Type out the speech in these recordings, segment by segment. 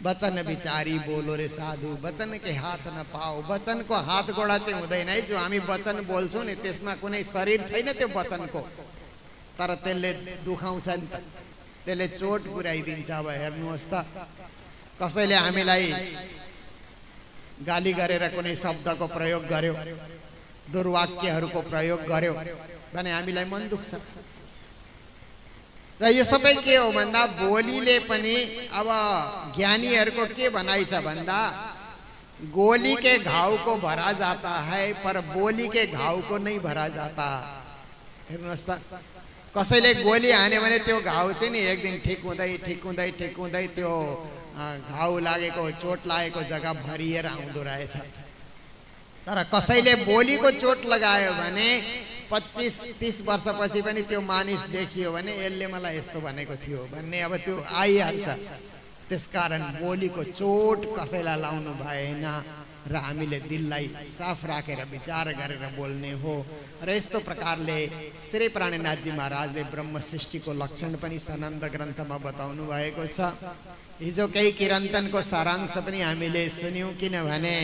वचन विचारी बोलो रे साधु, वचन के हाथ न पाओ। वचन को हाथ गोडा चाहिँ हुँदैन है। जो हामी वचन बोल्छौं नि त्यसमा कुनै शरीर छैन त्यो वचनको, तर त्यसले दुखाउँछ नि त, त्यसले चोट पुर्याइदिन्छ। अब हेर्नुहोस् त, कसैले हामीलाई गाली गरेर कुनै शब्दको प्रयोग गर्यो, दुर्वाक्यहरूको प्रयोग गर्यो भने हामीलाई मन दुख्छ। र यो सबै के हो भन्दा बोलीले पनि अब ज्ञानीहरूको के भनाइ छ भन्दा गोली के घाव को भरा जाता है पर बोली के घाव को नहीं भरा जाता। हेर्नुहोस् त, कसैले गोली हान्यो भने त्यो घाव चाहिँ नि एक दिन ठिक हुँदै त्यो घाउ लागेको चोट लागेको जग्गा भरिएर आउँदो रहेछ। तर कसैले बोलीको चोट लगायो भने 25-30 वर्षपछि पनि त्यो मानिस देखियो भने यसले मलाई यस्तो भनेको थियो भन्ने अब त्यो आइहाल्छ। त्यसकारण बोलीको चोट कसैलाई लाउनु भएन र हामीले दिललाई साफ राखेर विचार गरेर बोल्ने हो। र यस्तो प्रकारले श्री प्राणनाथजी महाराजले ब्रह्म सृष्टिको लक्षण पनि सनन्द ग्रन्थमा बताउनु भएको छ। हिजो केही किरन्तनको सारांश पनि हामीले सुन्यौं, किनभने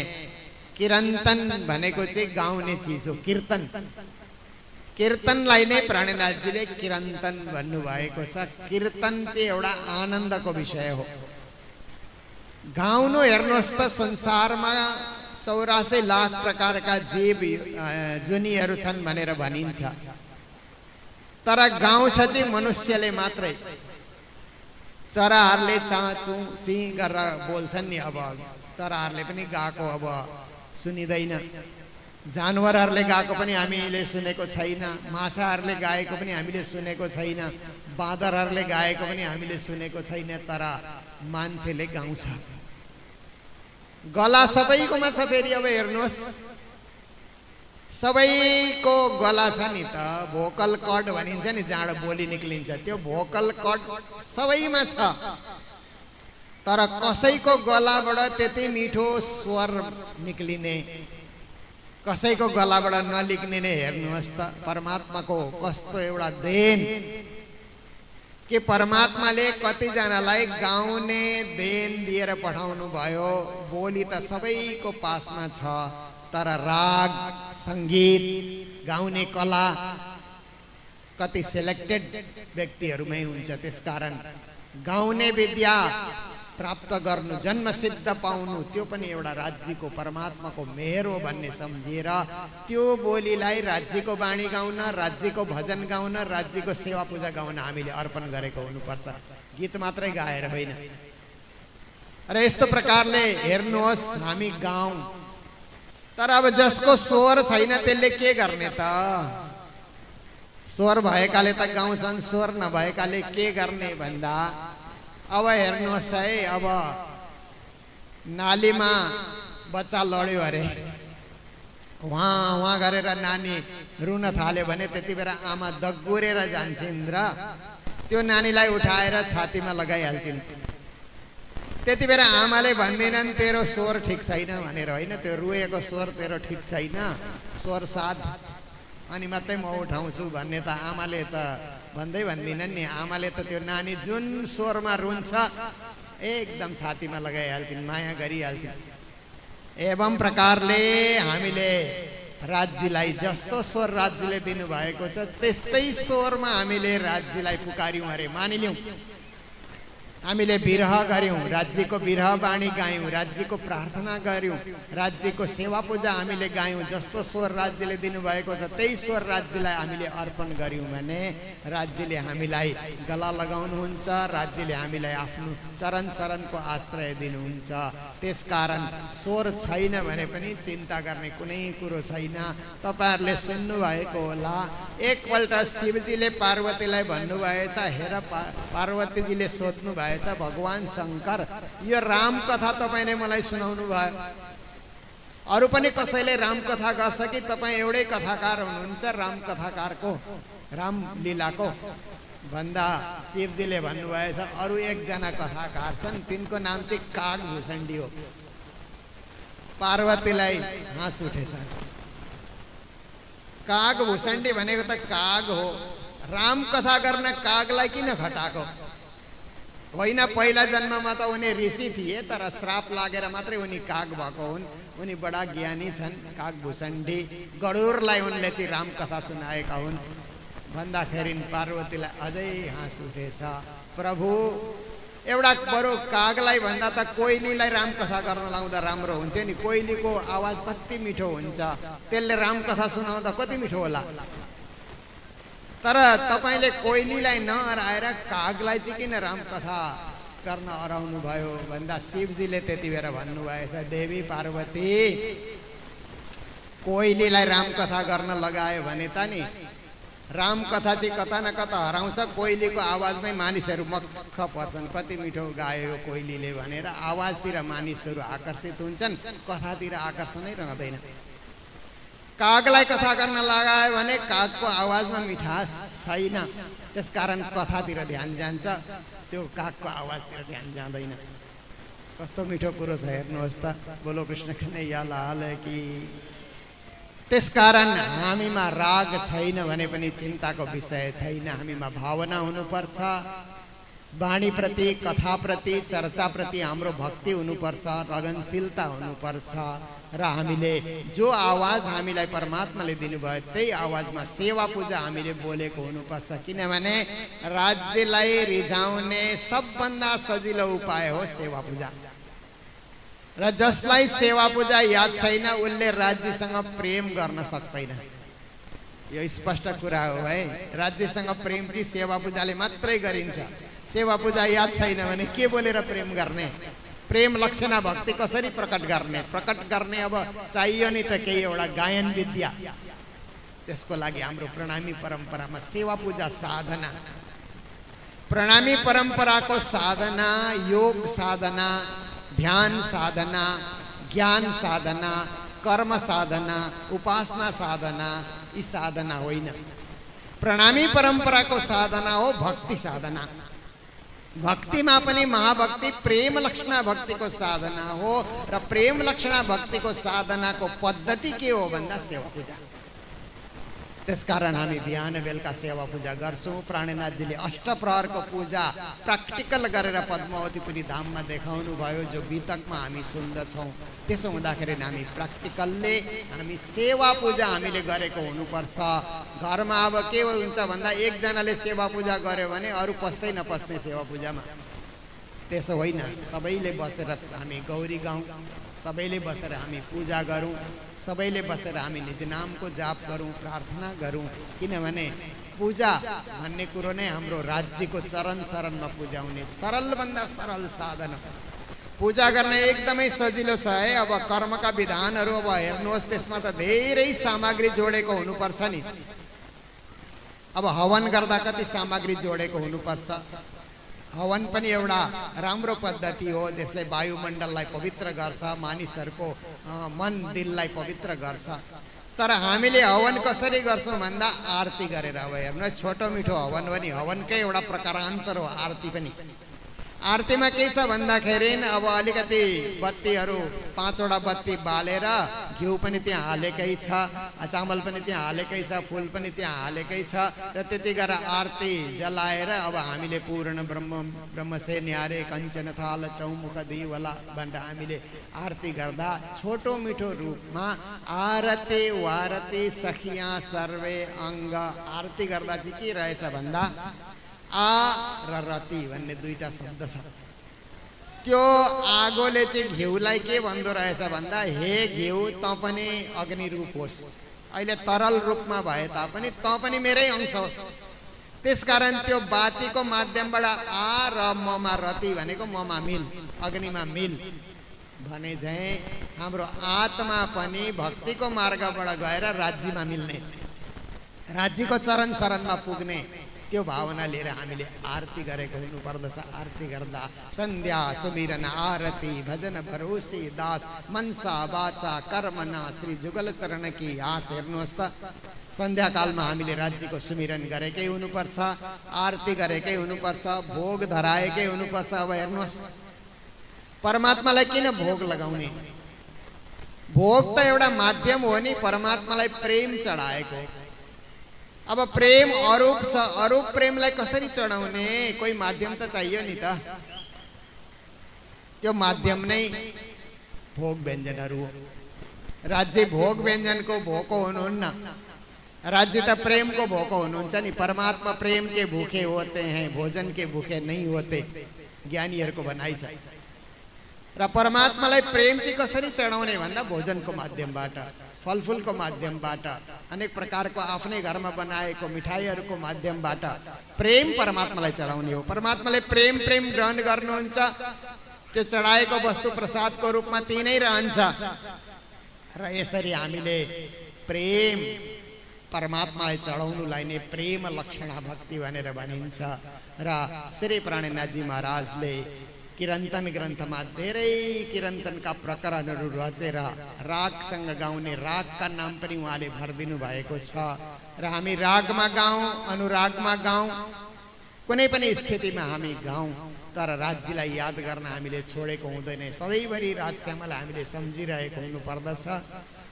किरन्तन भनेको चाहिँ गाउने चीज हो। कीर्तन, कीर्तनलाई नै प्राणनाथजीले किरन्तन भन्नुभएको छ। कीर्तन चाहिँ एउटा आनन्दको विषय हो। गाउनु हेर्नुहोस् त, संसारमा 84 लाख प्रकारका जीव जुनीहरू छन् भनेर भनिन्छ, तर गाउँछ चाहिँ मनुष्यले मात्रै। चराहरूले चाँचु ची गरेर बोल्छन् नि, अब चराहरूले पनि गाएको अब सुनिदैन, जानवरहरूले गाएको पनि हामीले सुनेको छैन, माछाहरूले गाएको पनि हामीले सुनेको छैन, बाँदरहरूले गाएको पनि हामीले सुनेको छैन, तर मान्छेले गाउँछ। गला सबैकोमा छ। फेरि अब हेर्नुहोस्, सबैको गला छ नि त, भोकल कड भनिन्छ नि, जाँड बोली निक्लिन्छ, त्यो भोकल कड सबैमा छ। तर कसैको गलाबाट त्यति मिठो स्वर निक्लिने, कसैको गलाबाट ननिक्लिने। हेर्नुहोस् त, परमात्माको कस्तो एउटा देन कि परमात्माले कतिजनालाई गाउने देन दिएर पठाउनु भयो। बोली त सबैको पासमा छ, तर राग संगीत गाउने कला कति सिलेक्टेड व्यक्तिहरूमै हुन्छ। त्यसकारण गाउने विद्या प्राप्त गर्नु, जन्म सिद्ध पाउनु, त्यो पनि एउटा राज्यको परमात्माको मेहर हो भन्ने सम्झेर त्यो बोलीलाई राज्यको बाणी गाउन, राज्यको भजन गाउन, राज्यको सेवा पूजा गाउन हामीले अर्पण गरेको हुनुपर्छ, गीत मात्रै गाएर होइन। र यस्तो प्रकारले हेर्नुहोस्, हामी गाउँ, तर अब जसको स्वर छैन त्यसले के गर्ने त? स्वर भएकाले त गाउँछन्, स्वर नभएकाले के गर्ने भन्दा अब हेर्नुहोस् है, अब नालीमा बच्चा लड्यो अरे, वहाँ गरेर नानी रुन थाल्यो भने त्यति बेला आमा दगुरेर जान्छन् र त्यो नानीलाई उठाएर छातीमा लगाइहाल्छन्। त्यति बेला आमाले भन्दिनन् तेरो स्वर ठिक छैन भनेर, होइन, त्यो रुएको स्वर तेरो ठिक छैन, स्वर साथ अनि मात्रै म उठाउँछु भन्ने त आमाले त भन्दिनन् नि। आमाले त त्यो नानी जुन स्वरमा रुन्छ एकदम छातीमा लगाइहाल्छन्, माया गरिहाल्छन्। एवं प्रकारले हामीले राज्यलाई जस्तो स्वर राज्यले दिनुभएको छ त्यस्तै स्वरमा हामीले राज्यलाई पुकार्यौं अरे। मानिलियौं हामीले विरह गर्यौं, राज्यको विरह बाणी गायौं, राज्यको प्रार्थना गर्यौं, राज्यको सेवा पूजा हामीले गायौं। जस्तो स्वर राज्यले दिनुभएको छ त्यही स्वर राज्यलाई हामीले अर्पण गर्यौं भने राज्यले हामीलाई गला लगाउनुहुन्छ, राज्यले हामीलाई आफ्नो चरण शरणको आश्रय दिनुहुन्छ। त्यसकारण स्वर छैन भने पनि चिन्ता गर्ने कुनै कुरो छैन। तपाईहरुले सुन्नु भएको होला, एकपल्ट शिवजीले पार्वतीलाई भन्नुभएछ, हेर पार्वतीजीले सोध्नु भएछ, भगवान शंकर यो राम कथा तपाईले मलाई सुनाउनु भयो, अरु पनि कसैले राम कथा गर्छ कि तपाई एउटै कथाकार हुनुहुन्छ राम कथाकारको, राम लीलाको भन्दा शिवजीले भन्नुभएछ अरु एकजना कथाकार छन्, तिनको नाम चाहिँ काग भुसण्डी हो। पार्वतीलाई हाँस उठेछ। काग भुसण्डी भनेको त काग हो, राम कथा गर्न कागलाई किन खटाको? होइन, पहिला जन्ममा त उनी ऋषि थिए, तर श्राप लागेर मात्रै उनी काग भएको हुन्। उनी बडा ज्ञानी छन्, कागभूषण्डी। गरुडलाई उनले चाहिँ रामकथा सुनाएका हुन् भन्दाखेरि पार्वतीलाई अझै हाँस उठेछ। प्रभु, एउटा बरु कागलाई भन्दा त कोइलीलाई रामकथा गर्न लाउँदा राम्रो हुन्थ्यो नि। कोइलीको आवाज कति मिठो हुन्छ, त्यसले रामकथा सुनाउँदा कति मिठो होला। तर तपाईले कोइलीलाई नहराएर कागलाई चाहिँ किन रामकथा गर्न हराउनु भयो भन्दा शिवजीले त्यति बेला भन्नुभएछ, देवी पार्वती, कोइलीलाई रामकथा गर्न लगायो भने त नि रामकथा चाहिँ कता न कता हराउँछ। कोइलीको आवाजमै मानिसहरू मक्ख पर्छन्, कति मिठो गायो कोइलीले भनेर आवाजतिर मानिसहरू आकर्षित हुन्छन्, कथातिर आकर्षणै रहँदैन। कागलाई कथा गर्न लगायो भने कागको आवाजमा मिठास छैन, त्यसकारण कथातिर ध्यान जान्छ, त्यो कागको आवाजतिर ध्यान जाँदैन। कस्तो मिठो कुरो छ हेर्नुहोस् त। बोलो कृष्ण कन्हैया लाल की। त्यसकारण हामीमा राग छैन भने पनि चिन्ताको विषय छैन। हामीमा भावना हुनुपर्छ, वाणीप्रति, कथाप्रति, चर्चाप्रति हाम्रो भक्ति हुनुपर्छ, लगनशीलता हुनुपर्छ। र हामीले जो आवाज हामीलाई परमात्माले दिनुभयो त्यही आवाजमा सेवा पूजा हामीले बोलेको हुनुपर्छ। किनभने राज्यलाई रिझाउने सबभन्दा सजिलो उपाय हो सेवा पूजा। र जसलाई सेवा पूजा याद छैन उसले राज्यसँग प्रेम गर्न सक्दैन। यो स्पष्ट कुरा हो है। राज्यसँग प्रेम चाहिँ सेवा पूजाले मात्रै गरिन्छ। सेवा पूजा याद छैन भने के बोलेर प्रेम गर्ने? प्रेम लक्षणा भक्ति कसरी प्रकट गर्ने? प्रकट गर्ने अब चाहियो नि त केही एउटा गायन विद्या। त्यसको लागि हाम्रो प्रणामी परम्परामा सेवा पूजा साधना, प्रणामी परम्पराको साधना, योग साधना, ध्यान साधना, ज्ञान साधना, कर्म साधना, उपासना साधना, यी साधना होइन। प्रणामी परम्पराको साधना हो भक्ति साधना। भक्तिमा पनि महाभक्ति प्रेम लक्षणा भक्तिको साधना हो। र प्रेम लक्षणा भक्तिको साधनाको पद्धति के हो भन्दा सेवा पूजा। त्यसकारण हामी बिहान बेलुका सेवा पूजा गर्छौँ। प्राणनाथजीले अष्टप्रहरको पूजा प्र्याक्टिकल गरेर पद्मावतीपुरी धाममा देखाउनु भयो, जो वितकमा हामी सुन्दछौँ। त्यसो हुँदाखेरि हामी प्र्याक्टिकलले हामी सेवा पूजा हामीले गरेको हुनुपर्छ। घरमा अब के हुन्छ भन्दा एकजनाले सेवा पूजा गर्यो भने अरू पस्दै नपस्ने सेवा पूजामा, त्यसो होइन। सबैले बसेर हामी गौरी गाउँ, सबैले बसेर हामी पूजा गरौँ, सबैले बसेर हामी निज नामको जाप गरौँ, प्रार्थना गरौँ। किनभने पूजा भन्ने कुरो नै हाम्रो राज्यको चरण शरणमा पुर्याउने सरलभन्दा सरल साधन। पूजा गर्न एकदमै सजिलो छ है। अब कर्मका विधानहरू अब हेर्नुहोस्, त्यसमा त धेरै सामग्री जोडेको हुनुपर्छ नि। अब हवन गर्दा कति सामग्री जोडेको हुनुपर्छ। हवन पनि एउटा राम्रो पद्धति हो, त्यसले वायुमण्डललाई पवित्र गर्छ, मानिसहरूको मन दिललाई पवित्र गर्छ। तर हामीले हवन कसरी गर्छौँ भन्दा आरती गरेर। अब हेर्नुहोस्, छोटो मिठो हवन पनि हवनकै एउटा प्रकारान्तर हो आरती पनि। आरतीमा के छ भन्दाखेरि अब अलिकति बत्तीहरू 5वटा बत्ती बालेर घिउ पनि त्यहाँ हालेकै छ, चामल पनि त्यहाँ हालेकै छ, फुल पनि त्यहाँ हालेकै छ। र त्यति गरेर आरती जलाएर अब हामीले पूर्ण ब्रह्म से न्यारे कञ्चन थाल चौमुख दिवला भनेर हामीले आरती गर्दा छोटो मिठो रूपमा आरती वारती सखिया सर्वे अङ्ग। आरती गर्दा चाहिँ के रहेछ भन्दा आ र रति भन्ने दुईटा शब्द छ। त्यो आगोले चाहिँ घिउलाई के भन्दो रहेछ भन्दा, हे घिउ त पनि अग्नि रूप होस्, अहिले तरल रूपमा भए तापनि त पनि मेरै अंश होस्। त्यसकारण त्यो बातीको माध्यमबाट आ र ममा रति भनेको ममा मिल, अग्निमा मिल भने चाहिँ हाम्रो आत्मा पनि भक्तिको मार्गबाट गएर राज्यमा मिल्ने, राज्यको चरण शरणमा पुग्ने, त्यो भावना लिएर हामीले आरती गरेको हुनुपर्दछ। आरती गर्दा सन्ध्या सुमिरन आरती भजन भरोसी दास मनसा वाचा कर्मना श्री जुगल चरण की आस। हेर्नुहोस् त, सन्ध्याकालमा हामीले राज्यको सुमिरन गरेकै हुनुपर्छ, आरती गरेकै हुनुपर्छ, भोग धराएकै हुनुपर्छ। अब हेर्नुहोस्, परमात्मालाई किन भोग लगाउने? भोग त एउटा माध्यम हो नि परमात्मालाई प्रेम चढाएको। अब प्रेम अरूप छ, अरूप प्रेमलाई कसरी चढाउने? कोही माध्यम त चाहियो नि त। त्यो माध्यम नै भोग व्यञ्जनहरू हो। राज्य भोग व्यञ्जनको भोको हुनुहुन्न, राज्य त प्रेम को भोको हुनुहुन्छ नि। परमात्मा प्रेम के भूखे होते हैं, भोजन के भूखे नहीं होते, ज्ञानीहरूको भनाइ छ। र परमात्मालाई प्रेम चाहिँ कसरी चढाउने भन्दा भोजनको माध्यमबाट, फलफुलको माध्यमबाट, अनेक प्रकारको आफ्नै घरमा बनाएको मिठाईहरूको माध्यमबाट प्रेम परमात्मालाई चढाउने हो। परमात्माले प्रेम प्रेम ग्रहण गर्नुहुन्छ, त्यो चढाएको वस्तु प्रसादको रूपमा तिनै रहन्छ। र यसरी हामीले प्रेम परमात्मालाई चढाउनुलाई नै प्रेम लक्षणा भक्ति भनेर भनिन्छ। र श्री प्राणनाथजी महाराजले किरन्तन ग्रन्थमा धेरै किरन्तनका प्रकरणहरू रचेर रागसँग गाउने, रागका नाम पनि उहाँले भरिदिनु भएको छ। र हामी रागमा गाउँ, अनुरागमा गाउँ, कुनै पनि स्थितिमा हामी गाउँ, तर राज्यलाई याद गर्न हामीले छोडेको हुँदैन। सधैँभरि राजश्यामलाई हामीले सम्झिरहेको हुनुपर्दछ।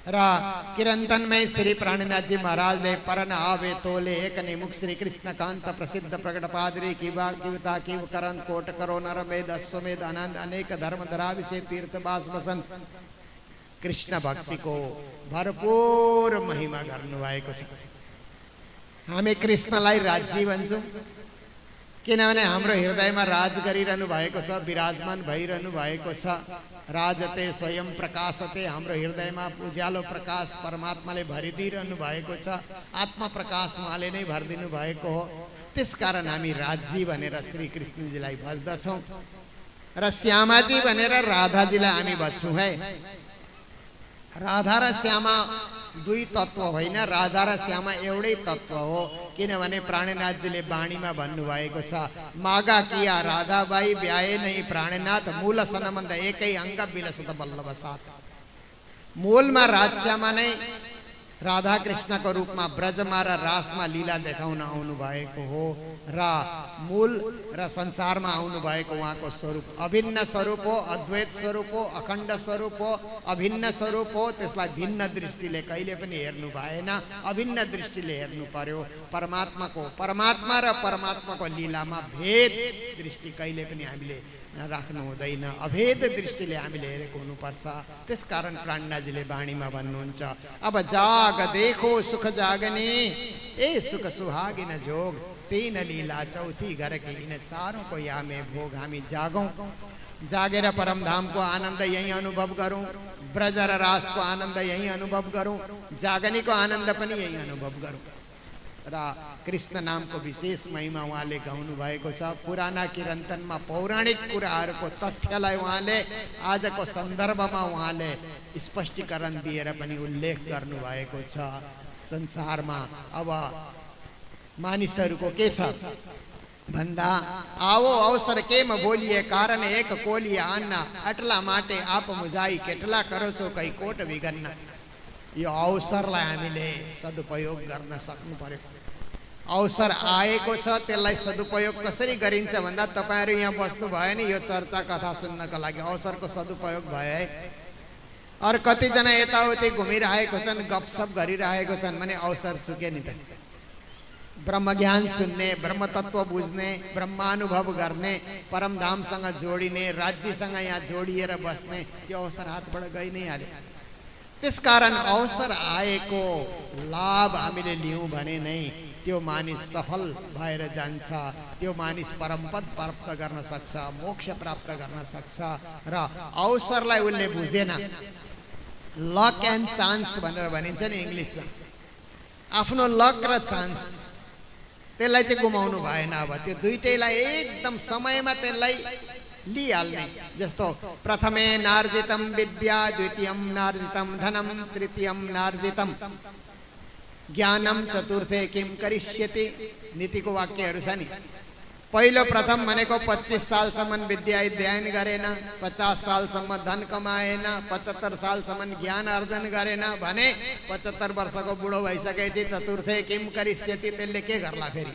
र किरन्तनमै श्री प्राणनाथजी महाराजले परन आवे तोले एक निमुख श्री कृष्ण कांत प्रसिद्ध प्रकट पादरी किवा किवता किव करण कोट करो नरमेद अश्वमेध आनंद अनेक धर्म धरा विषय तीर्थवास बसन कृष्ण भक्ति को भरपूर महिमा गर्नुभएको छ। हामी कृष्णलाई राज्य भन्छौँ किनभने हाम्रो हृदयमा राज गरिरहनु भएको छ, विराजमान भइरहनु भएको छ। राजते स्वयं प्रकाशते, हाम्रो हृदयमा उज्यालो प्रकाश परमात्माले भरिदिइरहनु भएको छ। आत्मा प्रकाश उहाँले नै भरिदिनु भएको हो। त्यसकारण हामी राज्य भनेर श्री कृष्णजीलाई भज्दछौँ र श्यामाजी भनेर राधाजीलाई हामी भन्छौँ है। राधा र श्यामा दुई तत्व होइन, राधा र श्यामा एउटै तत्व हो। किनभने प्राणनाथजीले वाणीमा भन्नुभएको छ, मागा किया राधाबाई ब्याए नहीं प्राणनाथ मूल सनबन्ध एकै अङ्ग विलसत बल्लभ साथ। मूलमा राजश्यामा नै राधा कृष्णको रूपमा ब्रजमा र रासमा लीला देखाउन आउनु भएको हो। र मूल र संसारमा आउनु भएको उहाँको स्वरूप अभिन्न स्वरूप हो, अद्वैत स्वरूप हो, अखण्ड स्वरूप हो, अभिन्न स्वरूप हो। त्यसलाई भिन्न दृष्टिले कहिले पनि हेर्नु भएन, अभिन्न दृष्टिले हेर्नु पर्यो। परमात्मा र परमात्माको लीलामा भेद दृष्टि कहिले पनि हामीले राख्नु हुँदैन, अभेद दृष्टिले हामीले हेरेको हुनुपर्छ। त्यसकारण प्राणनाथजीले वाणीमा भन्नुहुन्छ, अब जाग देखो सुख जागने ए सुख सुहागिन जोग तीन लीला चौथी घर के इन चारों को या में भोग। हामी जागौं, जागेर परमधामको आनन्द यही अनुभव गरौँ, ब्रज र रासको आनन्द यही अनुभव गरौँ, जागनीको आनन्द पनि यही अनुभव गरौँ। र कृष्ण नामको विशेष महिमा उहाँले गाउनु भएको छ। पुराना किरन्तनमा पौराणिक कुराहरूको तथ्यलाई उहाँले आजको सन्दर्भमा उहाँले स्पष्टीकरण दिएर पनि उल्लेख गर्नुभएको छ। संसारमा अब मानिसहरूको के छ भन्दा, आओ अवसर केम बोलिए कारण एक कोलिया अन्न अटला माटे आप मुजाई केटला करो छो कई कोट विगन्न। यो अवसरलाई हामीले सदुपयोग गर्न सक्नु पर्यो। अवसर आएको छ, त्यसलाई सदुपयोग कसरी गरिन्छ भन्दा तपाईहरु यहाँ बस्नु भयो नि यो चर्चा कथा सुन्नको लागि, अवसरको सदुपयोग भयो है। अरू कतिजना यताउति घुमिरहेको छन्, गफसफ गरिरहेको छन् भने अवसर चुके नि त। ब्रह्म ज्ञान सुन्ने, ब्रह्म तत्व बुझ्ने, ब्रह्मानुभव गर्ने, परमधामसँग जोडिने, राज्यसँग यहाँ जोडिएर बस्ने, त्यो अवसर हातबाट गइ नै हाल्यो। त्यसकारण अवसर आएको लाभ हामीले लियौँ भने नै त्यो मानिस सफल भएर जान्छ, त्यो मानिस परमपद प्राप्त गर्न सक्छ, मोक्ष प्राप्त गर्न सक्छ। र अवसरलाई उसले बुझेन, लक एन्ड चान्स भनेर भनिन्छ नि इङ्ग्लिसमा, आफ्नो लक र चान्स त्यसलाई चाहिँ गुमाउनु भएन। अब त्यो दुईटैलाई एकदम समयमा त्यसलाई लिइहाल्ने। जस्तो प्रथमे नार्जितम विद्या, द्वितीयम नार्जितम धनम, तृतीयम नार्जितम ज्ञानम, चतुर्थे किम करिष्यति, नीतिको वाक्यहरू छ नि। पहिलो प्रथम भनेको 25 सालसम्म विद्या अध्ययन गरेन, 50 सालसम्म धन कमाएन, 75 सालसम्म ज्ञान अर्जन गरेन भने 75 वर्षको बुढो भइसकेपछि चतुर्थे किम करिष्यति, त्यसले के गर्ला फेरि?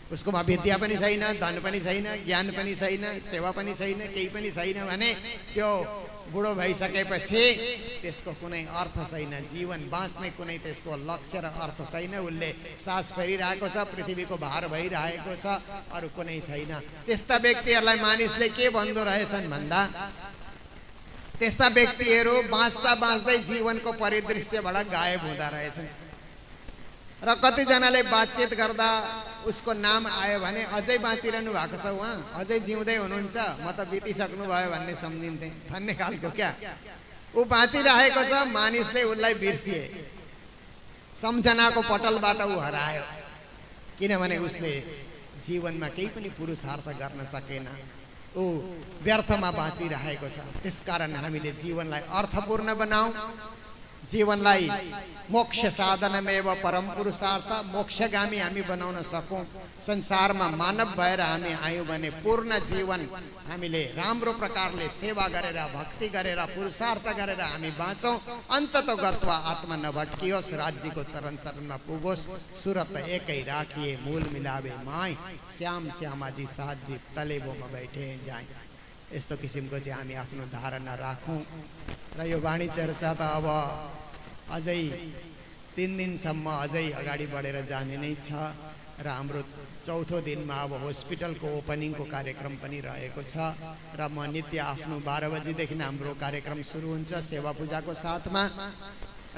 उसकोमा विद्या पनि छैन, धन पनि छैन, ज्ञान पनि छैन, सेवा पनि छैन, केही पनि छैन भने त्यो बुढो भइसकेपछि त्यसको कुनै अर्थ छैन, जीवन बाँच्ने कुनै त्यसको लक्ष्य र अर्थ छैन। उसले सास फेरिरहेको छ, पृथ्वीको भार भइरहेको छ, अरू कुनै छैन। त्यस्ता व्यक्तिहरूलाई मानिसले के भन्दो रहेछन् भन्दा त्यस्ता व्यक्तिहरू बाँच्दा बाँच्दै जीवनको परिदृश्यबाट गायब हुँदा रहेछन्। र कतिजनाले बातचित गर्दा उसको नाम आयो भने अझै बाँचिरहनु भएको छ, उहाँ अझै जिउँदै हुनुहुन्छ, म त बितिसक्नु भयो भन्ने सम्झिन्थे भन्ने खालको क्या। ऊ बाँचिरहेको छ, मानिसले उसलाई बिर्सिए, सम्झनाको पटलबाट ऊ हरायो, किनभने उसले जीवनमा केही पनि पुरुषार्थ गर्न सकेन, ऊ व्यर्थमा बाँचिरहेको छ। त्यसकारण हामीले जीवनलाई अर्थपूर्ण बनाऊ, जीवनलाई मोक्ष साधनमेव परम पुरुषार्थ, मोक्षगामी हामी बनाउन सकौं। संसारमा मानव भएर हामी आयौं भने पूर्ण जीवन हामीले राम्रो प्रकारले सेवा गरेर, भक्ति गरेर, पुरुषार्थ गरेर हामी बाँचौं। अन्ततगत्वा आत्मा नभट्कियोस्, राज्यको चरण शरणमा पुगोस्। सुरत एकै राखिए, मूल मिलावे माई, श्याम श्यामाजी साथजी तलेबोमा बैठे जाए। यस्तो किसिमको चाहिँ हामी आफ्नो धारणा राखौं। र यो वाणी चर्चा त अब अझै 3 दिनसम्म अझै अगाडि बढेर जाने नै छ। र हाम्रो चौथो दिनमा अब हस्पिटलको ओपनिङको कार्यक्रम पनि रहेको छ। र म नित्य आफ्नो 12 बजीदेखि हाम्रो कार्यक्रम सुरु हुन्छ सेवा पूजाको साथमा।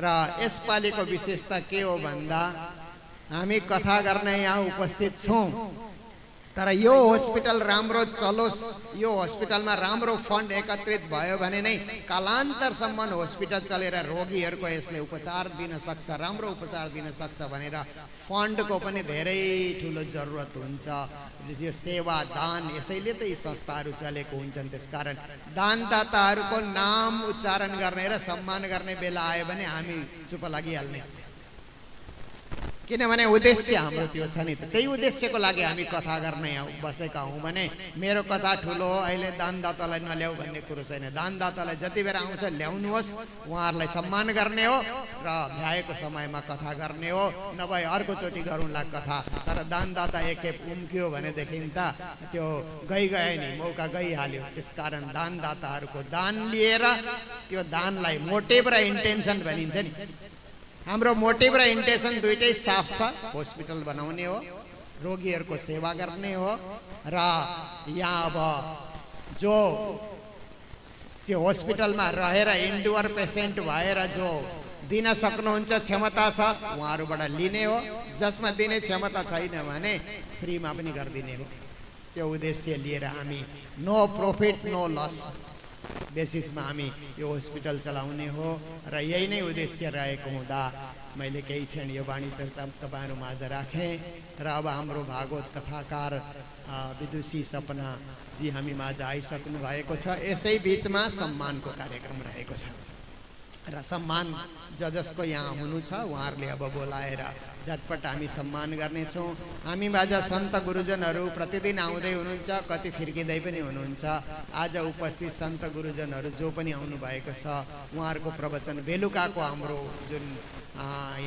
र यसपालिको विशेषता के हो भन्दा हामी कथा गर्न यहाँ उपस्थित छौं, तर यो हस्पिटल राम्रो चलोस्, यो हस्पिटलमा राम्रो फन्ड एकत्रित भयो भने नै कालान्तरसम्म हस्पिटल चलेर रोगीहरूको यसले उपचार दिन सक्छ, राम्रो उपचार दिन सक्छ भनेर फन्डको पनि धेरै ठुलो जरुरत हुन्छ। यो सेवा दान यसैले त यी संस्थाहरू चलेको हुन्छन्। त्यसकारण दानदाताहरूको नाम उच्चारण गर्ने र सम्मान गर्ने बेला आयो भने हामी चुप लागिहाल्ने, किनभने उद्देश्य हाम्रो त्यो छ नि। त्यही उद्देश्यको लागि हामी कथा गर्न यहाँ बसेका हौं भने मेरो कथा ठुलो हो, अहिले दानदातालाई नल्याऊ भन्ने कुरो छैन। दानदातालाई जति बेर आउँछ ल्याउनुहोस्, उहाँहरूलाई सम्मान गर्ने हो र भ्याएको समयमा कथा गर्ने हो, नभए अर्कोचोटि गरौँला कथा। तर दानदाता एकखेप उम्कियो भनेदेखि त त्यो गयो नि, मौका गइहाल्यो। त्यसकारण दानदाताहरूको दान लिएर त्यो दानलाई मोटिभ र इन्टेन्सन भनिन्छ नि। हाम्रो मोटिभ र इन्टेन्सन दुईटै साफ छ। हस्पिटल बनाउने हो, रोगीहरूको सेवा गर्ने हो, र यहाँ अब जो त्यो हस्पिटलमा रहेर इन्डोर पेसेन्ट भएर जो दिन सक्नुहुन्छ, क्षमता छ, उहाँहरूबाट लिने हो। जसमा दिने क्षमता छैन भने फ्रीमा पनि गरिदिने हो। त्यो उद्देश्य लिएर हामी नो प्रॉफिट नो लस बेसिसमा हामी यो हस्पिटल चलाउने हो। र यही नै उद्देश्य रहेको हुँदा मैले केही क्षण यो वाणी चर्चा तपाईहरु माझ राखेँ। र अब हाम्रो भागवत कथाकार विदुषी सपना जी हामी माझ आइसक्नु भएको छ। यसै बीचमा सम्मानको कार्यक्रम रहेको छ र सम्मान जसको यहाँ हुनु छ उहाँहरूले अब बोलाएर झटपट हामी सम्मान गर्नेछौँ। हामी बाजा सन्त गुरुजनहरू प्रतिदिन आउँदै हुनुहुन्छ, कति फिर्किँदै पनि हुनुहुन्छ। आज उपस्थित सन्त गुरुजनहरू जो पनि आउनु भएको छ उहाँहरूको प्रवचन बेलुकाको हाम्रो जुन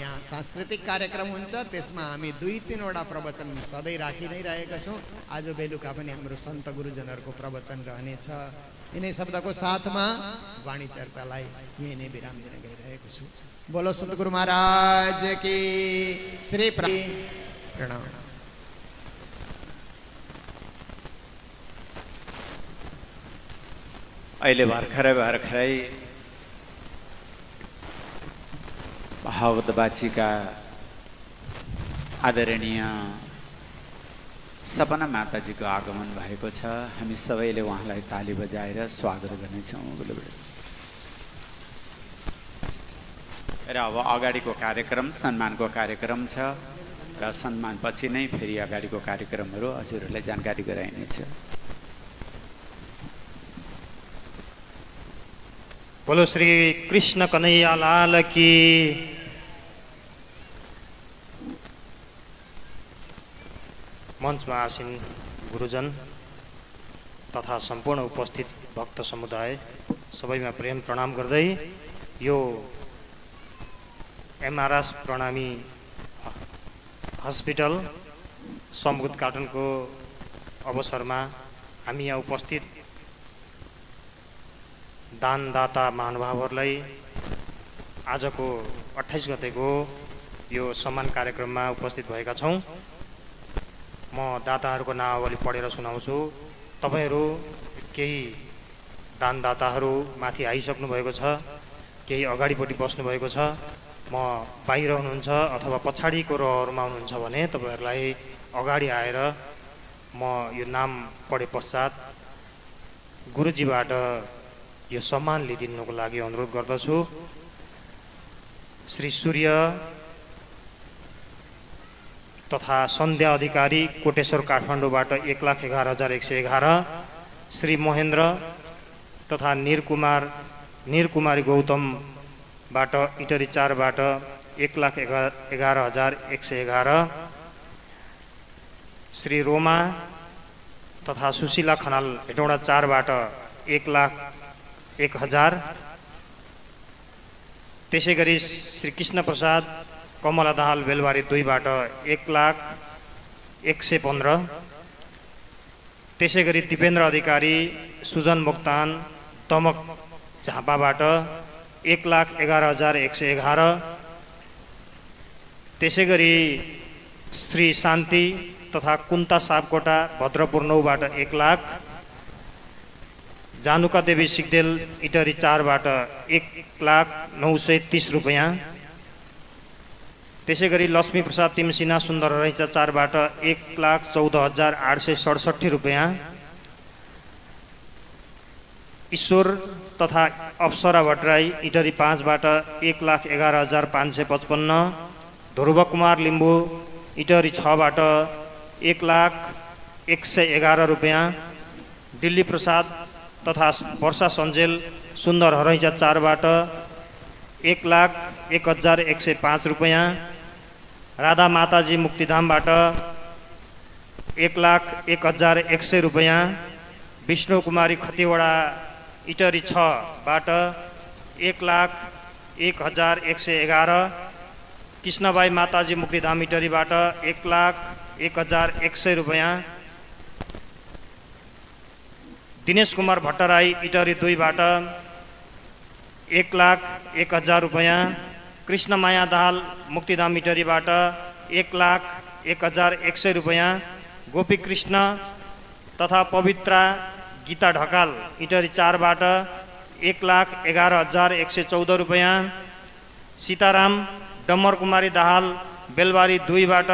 यहाँ सांस्कृतिक कार्यक्रम हुन्छ त्यसमा हामी 2-3 वटा प्रवचन सधैँ राखि नै रहेका छौँ। आज बेलुका पनि हाम्रो सन्त गुरुजनहरूको प्रवचन रहनेछ। यिनै शब्दको साथमा वाणी चर्चालाई यही नै विराम दिन गइरहेको छु। बोलो सन्त गुरु महाराज की श्री प्रणाम। अहिले भर्खरै भागवत बाचिका आदरणीय सपना माताजीको आगमन भएको छ। हामी सबैले उहाँलाई ताली बजाएर स्वागत गर्नेछौँ। र अब अगाडिको कार्यक्रम सम्मानको कार्यक्रम छ र सम्मान पछि नै फेरि अगाडिको कार्यक्रमहरू हजुरहरूलाई जानकारी गराइनेछ। बोलो श्री कृष्ण कन्हैया लाल की। मञ्चमा आसीन गुरुजन तथा सम्पूर्ण उपस्थित भक्त समुदाय सबैमा प्रेम प्रणाम गर्दै यो एमआरएस प्रणामी हस्पिटल समुद्घाटनको अवसरमा हामी यहाँ उपस्थित दानदाता महानुभावहरूलाई आजको 28 गतेको यो सम्मान कार्यक्रममा उपस्थित भएका छौँ। म दाताहरूको नामावली पढेर सुनाउँछु। तपाईहरू केही दानदाताहरू माथि आइसक्नु भएको छ, केही अगाडिपट्टि बस्नु भएको छ। म बाहिर हुनुहुन्छ अथवा पछाडिको रोहरूमा हुनुहुन्छ भने तपाईहरूलाई अगाडि आएर म यो नाम पढे पश्चात गुरुजीबाट यो सम्मान लिइदिनुको लागि अनुरोध गर्दछु। श्री सूर्य तथा सन्ध्या अधिकारी कोटेश्वर काठमाडौँबाट 1,11,111, श्री महेन्द्र तथा निरकुमारी गौतमबाट इटरी 4बाट 1,11,111, श्री रोमा तथा सुशीला खनाल हेटौँडा 4बाट 1,01,000, त्यसै गरी श्री कृष्ण प्रसाद कमला दाहाल बेलबारी 2बाट 1,01,15, त्यसै गरी दिपेन्द्र अधिकारी सुजन मोक्तान दमक झापाबाट 1,11,111, त्यसै गरी श्री शान्ति तथा कुन्ता सापकोटा भद्रपुर 9बाट 1,00,000, जानुका देवी सिग्देल इटरी 4बाट 1,09,30 रुपैयाँ, त्यसै गरी लक्ष्मी प्रसाद तिमसिना सुन्दर रैचा 4बाट 1,14,867 रुपैयाँ, ईश्वर तथा अप्सरा भट्टराई इटरी 5बाट 1,11,555, ध्रुव कुमार लिम्बू इटरी 6बाट 1,01,11 रुपैयाँ, दिल्ली प्रसाद तथा वर्षा सञ्जेल सुन्दर हरैजा 4बाट 1,01,105 रुपैयाँ, राधा माताजी मुक्तिधामबाट 1,01,100 रुपैयाँ, विष्णु कुमारी खतिवडा इटरी 6बाट 1,01,111, कृष्णबाई माताजी मुक्तिधाम इटरीबाट 1,01,100 रुपैयाँ, दिनेश कुमार भट्टराई इटरी 2बाट 1,01,000 रुपैयाँ, कृष्णमाया दाहाल मुक्तिधाम इटरीबाट 1,01,100 रुपैयाँ, गोपी कृष्ण तथा पवित्रा गीता ढकाल इटरी 4बाट 1,11,114 रुपैयाँ, सीताराम डम्बर कुमारी दाहाल बेलबारी 2बाट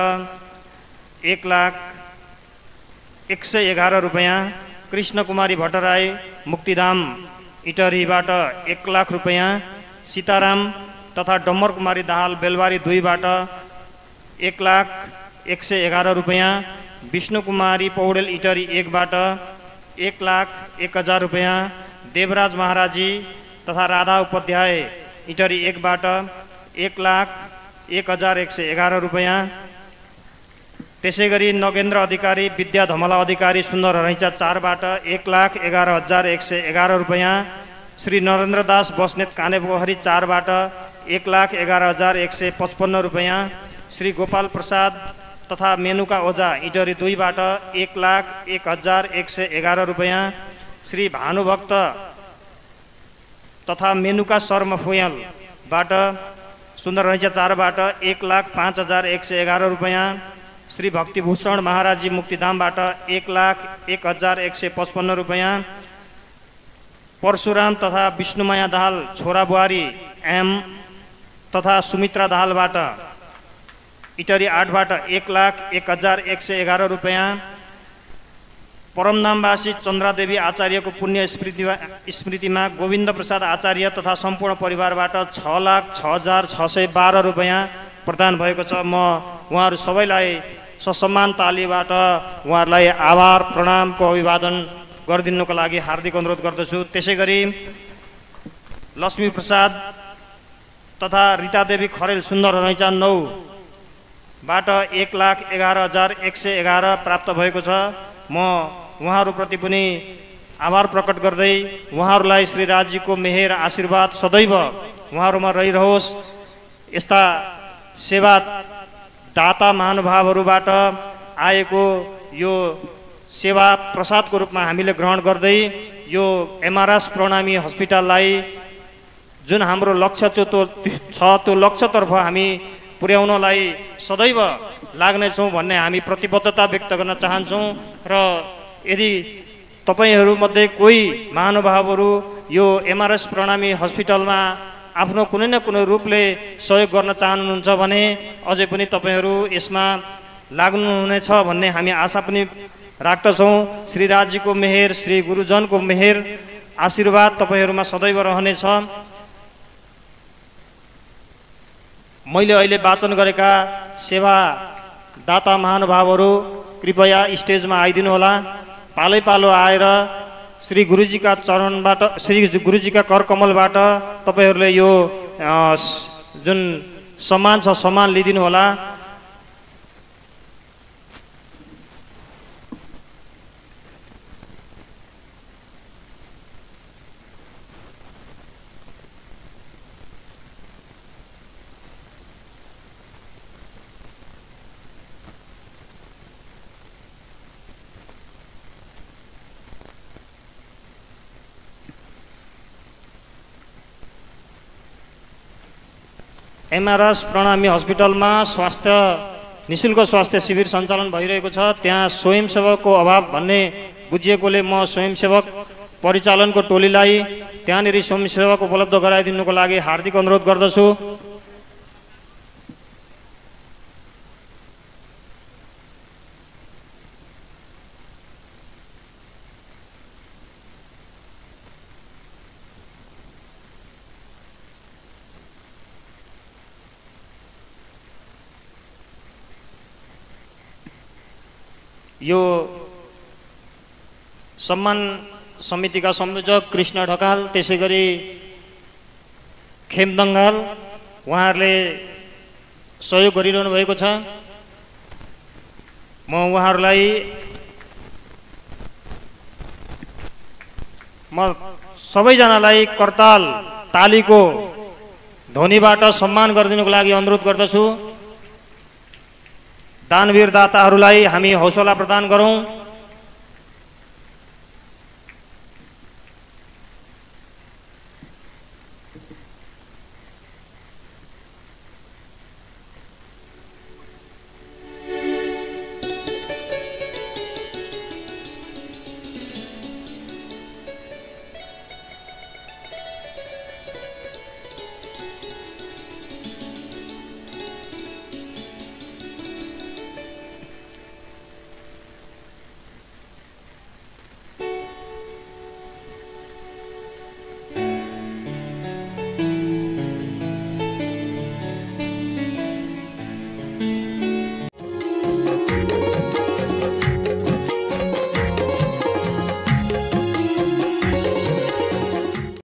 1,01,11 रुपैयाँ, कृष्ण कुमारी भट्टराई मुक्तिधाम इटरीबाट 1,00,000 रुपैयाँ, सीताराम तथा डम्बर कुमारी दाहाल बेलबारी 2बाट 1,01,11 रुपैयाँ, विष्णु कुमारी पौडेल इटरी 1बाट 1,01,000 रुपैयाँ, देवराज महाराजी तथा राधा उपाध्याय इटरी 1बाट 1,01,111 रुपैयाँ, त्यसै गरी नगेन्द्र अधिकारी विद्या धमला अधिकारी सुन्दर रैचा 4बाट 1,11,111 रुपैयाँ, श्री नरेन्द्र दास बस्नेत काने पोखरी 4बाट 1,11,155 रुपैयाँ, श्री गोपाल प्रसाद तथा मेनुका ओझा इटरी 2बाट 1,01,111 रुपैयाँ, श्री भानुभक्त तथा मेनुका शर्मा फुयालबाट सुन्दर रैचा 4बाट 1,05,111 रुपैयाँ, श्री भक्तिभूषण महाराजी मुक्तिधामबाट 1,01,155 रुपैयाँ, परशुराम तथा विष्णुमाया दाहाल छोरा बुहारी एम तथा सुमित्रा दाहालबाट इटरी 8बाट 1,01,111 रुपैयाँ, परमधामवासी चन्द्रादेवी आचार्यको पुण्य स्मृतिमा गोविन्द प्रसाद आचार्य तथा सम्पूर्ण परिवारबाट 6,06,612 रुपैयाँ प्रदान भएको छ। म उहाँहरू सबैलाई ससम्मान तालीबाट उहाँहरूलाई आभार प्रणामको अभिवादन गरिदिनुको लागि हार्दिक अनुरोध गर्दछु। त्यसै गरी लक्ष्मी प्रसाद तथा रीतादेवी खरेल सुन्दर रैचा 9बाट 1,11,111 प्राप्त भएको छ। म उहाँहरूप्रति पनि आभार प्रकट गर्दै उहाँहरूलाई श्री राज्यको मेहेर आशीर्वाद सदैव उहाँहरूमा रहिरहोस्। यस्ता सेवा दाता महानुभावहरूबाट आएको यो सेवा प्रसादको रूपमा हामीले ग्रहण गर्दै यो एमआरएस प्रणामी हस्पिटललाई जुन हाम्रो लक्ष्य छ त्यो लक्ष्यतर्फ हामी पुर्याउनलाई सदैव लाग्नेछौँ भन्ने हामी प्रतिबद्धता व्यक्त गर्न चाहन्छौँ। र यदि तपाईहरुमध्ये कोही महानुभावहरू यो एमआरएस प्रणामी हस्पिटलमा आफ्नो कुनै न कुनै रूपले सहयोग गर्न चाहनुहुन्छ भने अझै पनि तपाईहरु यसमा लाग्नुहुनेछ भन्ने हामी आशा पनि राख्दछौँ। श्री राजीको मेहेर, श्री गुरुजनको मेहेर आशीर्वाद तपाईहरुमा सदैव रहनेछ। मैले अहिले वाचन गरेका सेवादाता महानुभावहरू कृपया स्टेजमा आइदिनु होला। पालै पालो आएर श्री गुरुजीका चरणबाट, श्री गुरुजीका करकमलबाट तपाईहरुले यो जुन सम्मान छ सम्मान लिदिनु होला। एमआरएस प्रणामी हस्पिटलमा निःशुल्क स्वास्थ्य शिविर सञ्चालन भइरहेको छ। त्यहाँ स्वयंसेवकको अभाव भन्ने बुझिएकोले म स्वयंसेवक परिचालनको टोलीलाई त्यहाँनिर स्वयंसेवक उपलब्ध गराइदिनुको लागि हार्दिक अनुरोध गर्दछु। यो सम्मान समितिका संयोजक कृष्ण ढकाल, त्यसैगरी खेम दङ्गाल उहाँहरूले सहयोग गरिरहनु भएको छ। म सबैजनालाई करताल तालीको ध्वनिबाट सम्मान गरिदिनुको लागि अनुरोध गर्दछु। दानवीर दाताहरूलाई हामी हौसला प्रदान गरौँ।